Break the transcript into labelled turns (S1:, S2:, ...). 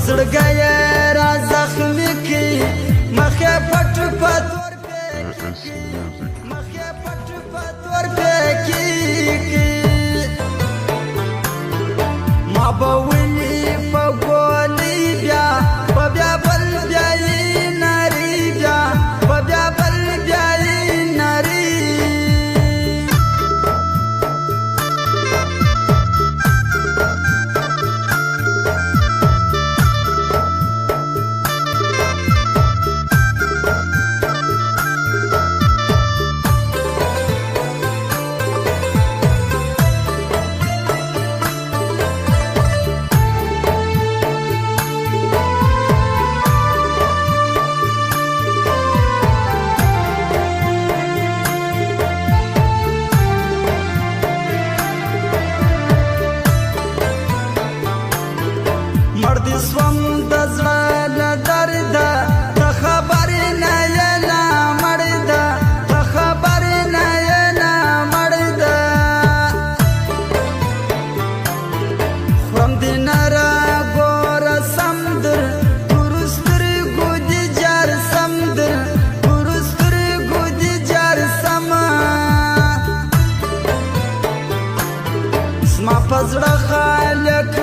S1: زړګی را زخمي کړي مخې پټ په تور پېکي مخې پټ په تور پېکي ما به وني په ګولۍ بیا په بیا بل بیا یې ناري بیا په بیا بل بیا یې ناري مرد سوم د زړه له درده ته خبرې نه یې نه مړ ده ته خبرې نه یې نه مړ ده خورم دې نه راګوره سم در تورو سترګو دې جار سم در تورو سترګو دې جار سمه زما په زړه خالق